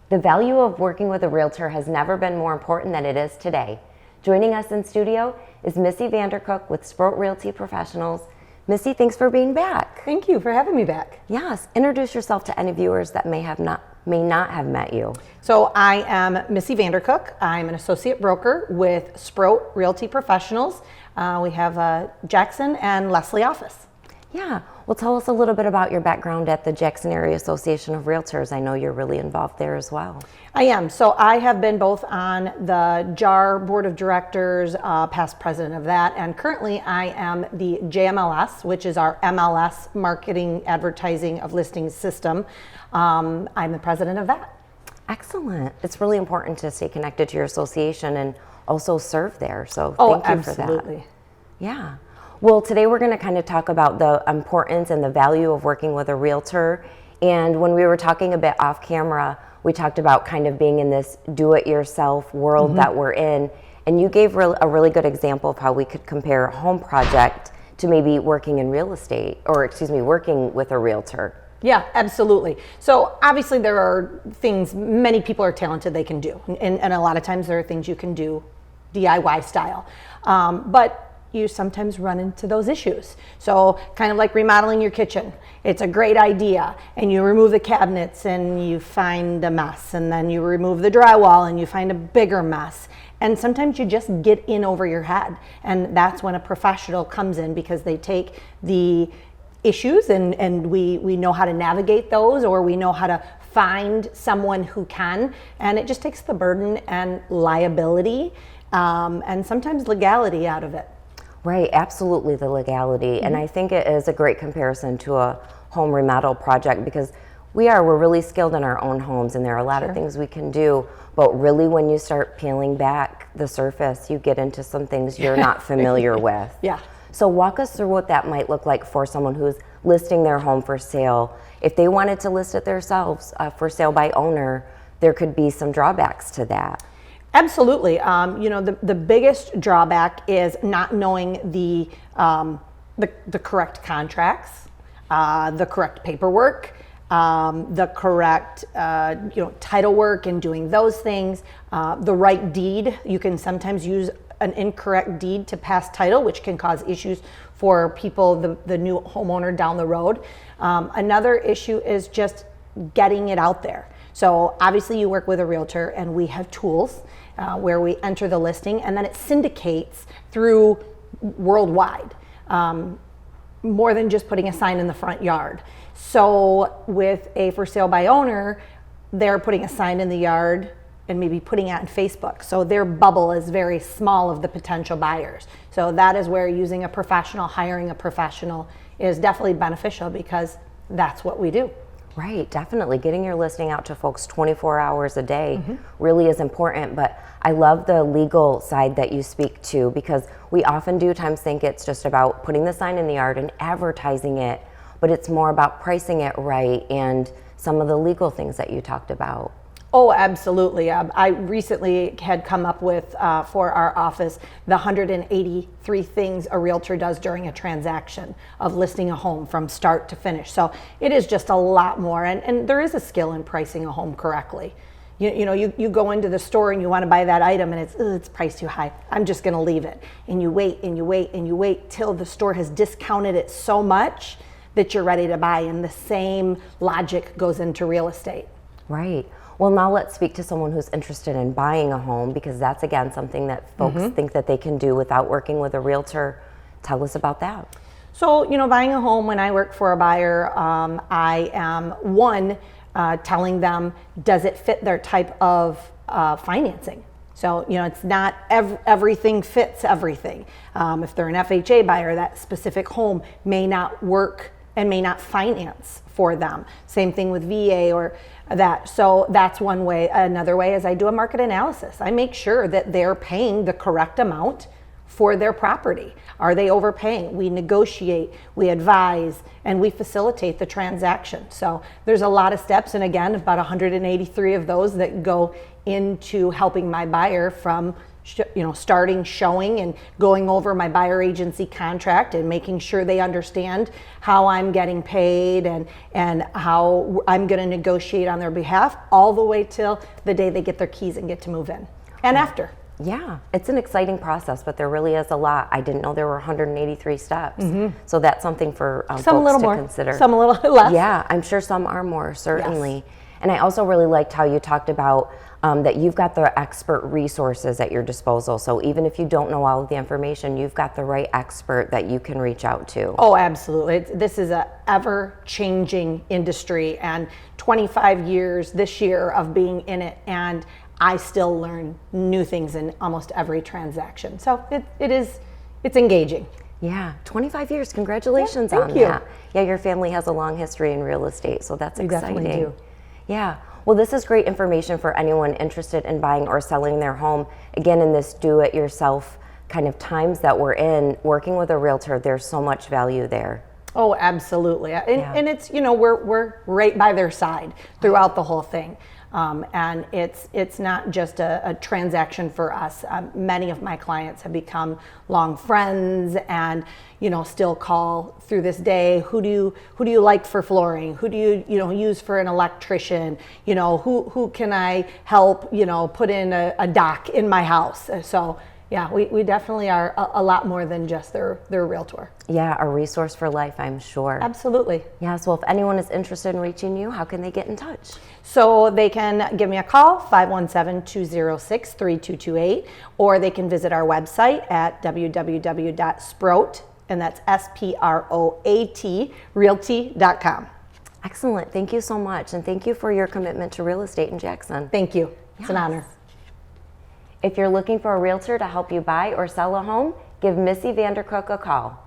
The value of working with a realtor has never been more important than it is today. Joining us in studio is Missy Vandercook with Sproat Realty Professionals. Missy, thanks for being back. Thank you for having me back. Yes, introduce yourself to any viewers that may not have met you. So I am Missy Vandercook. I'm an associate broker with Sproat Realty Professionals. We have a Jackson and Leslie office. Yeah, well, tell us a little bit about your background at the Jackson Area Association of Realtors. I know you're really involved there as well. I am. So I have been both on the JAR Board of Directors, past president of that, and currently I am the JMLS, which is our MLS Marketing Advertising of Listings System. I'm the president of that. Excellent. It's really important to stay connected to your association and also serve there. So thank you for that. Absolutely. Yeah. Well, today we're going to kind of talk about the importance and the value of working with a realtor. And when we were talking a bit off camera, we talked about kind of being in this do-it-yourself world that we're in. And you gave a really good example of how we could compare a home project to maybe working in real estate, or working with a realtor. Yeah, absolutely. So obviously there are things many people are talented they can do. And a lot of times there are things you can do DIY style. But you sometimes run into those issues. So kind of like remodeling your kitchen. It's a great idea and you remove the cabinets and you find a mess, and then you remove the drywall and you find a bigger mess. And sometimes you just get in over your head. And that's when a professional comes in, because they take the issues and we know how to navigate those, or we know how to find someone who can. And it just takes the burden and liability and sometimes legality out of it. Right, absolutely, the legality. And I think it is a great comparison to a home remodel project, because we're really skilled in our own homes, and there are a lot of things we can do, but really when you start peeling back the surface, you get into some things you're not familiar with. Yeah. So walk us through what that might look like for someone who's listing their home for sale. If they wanted to list it themselves for sale by owner, there could be some drawbacks to that. Absolutely. The biggest drawback is not knowing the correct contracts, the correct paperwork, the correct title work, and doing those things, the right deed. You can sometimes use an incorrect deed to pass title, which can cause issues for people, the new homeowner down the road. Another issue is just getting it out there. So obviously you work with a realtor, and we have tools where we enter the listing, and then it syndicates through worldwide, more than just putting a sign in the front yard. So with a for sale by owner, they're putting a sign in the yard and maybe putting it on Facebook. So their bubble is very small of the potential buyers. So that is where using a professional, hiring a professional, is definitely beneficial, because that's what we do. Right, definitely. Getting your listing out to folks 24 hours a day really is important, but I love the legal side that you speak to, because we often do times think it's just about putting the sign in the yard and advertising it, but it's more about pricing it right and some of the legal things that you talked about. Oh, absolutely. I recently had come up with, for our office, the 183 things a realtor does during a transaction of listing a home from start to finish. So it is just a lot more. And there is a skill in pricing a home correctly. You go into the store and you want to buy that item, and it's priced too high. I'm just going to leave it. And you wait and you wait and you wait till the store has discounted it so much that you're ready to buy. And the same logic goes into real estate. Right. Well, now let's speak to someone who's interested in buying a home, because that's, again, something that folks think that they can do without working with a realtor. Tell us about that. So, buying a home, when I work for a buyer, I am, telling them, does it fit their type of financing? So, it's not everything fits everything. If they're an FHA buyer, that specific home may not work and may not finance for them. Same thing with VA or that. So that's one way. Another way is I do a market analysis. I make sure that they're paying the correct amount for their property. Are they overpaying? We negotiate, we advise, and we facilitate the transaction. So there's a lot of steps, and again, about 183 of those that go into helping my buyer from starting showing and going over my buyer agency contract and making sure they understand how I'm getting paid and how I'm going to negotiate on their behalf, all the way till the day they get their keys and get to move in and after. Yeah, it's an exciting process, but there really is a lot. I didn't know there were 183 steps. So that's something for Some a folks little to more, consider. some a little less. Yeah, I'm sure some are more, certainly. And I also really liked how you talked about that you've got the expert resources at your disposal. So even if you don't know all of the information, you've got the right expert that you can reach out to. Oh, absolutely. This is a ever-changing industry, and 25 years this year of being in it, and I still learn new things in almost every transaction. So it's engaging. Yeah, 25 years. Congratulations Yeah, on thank you. that. Yeah, your family has a long history in real estate, so that's We exciting. definitely do. Yeah. Well, this is great information for anyone interested in buying or selling their home. Again, in this do-it-yourself kind of times that we're in, working with a realtor, there's so much value there. Oh, absolutely. And it's, we're right by their side throughout the whole thing. And it's not just a transaction for us. Many of my clients have become long friends and, still call through this day. Who do you like for flooring? Who do you use for an electrician? Who can I help, put in a dock in my house? So yeah, we definitely are a lot more than just their realtor. Yeah, a resource for life, I'm sure. Absolutely. Yes, well, if anyone is interested in reaching you, how can they get in touch? So they can give me a call, 517-206-3228, or they can visit our website at www.sproat, and that's SPROAT, realty.com. Excellent. Thank you so much. And thank you for your commitment to real estate in Jackson. Thank you. It's an honor. If you're looking for a realtor to help you buy or sell a home, give Missy Vandercook a call.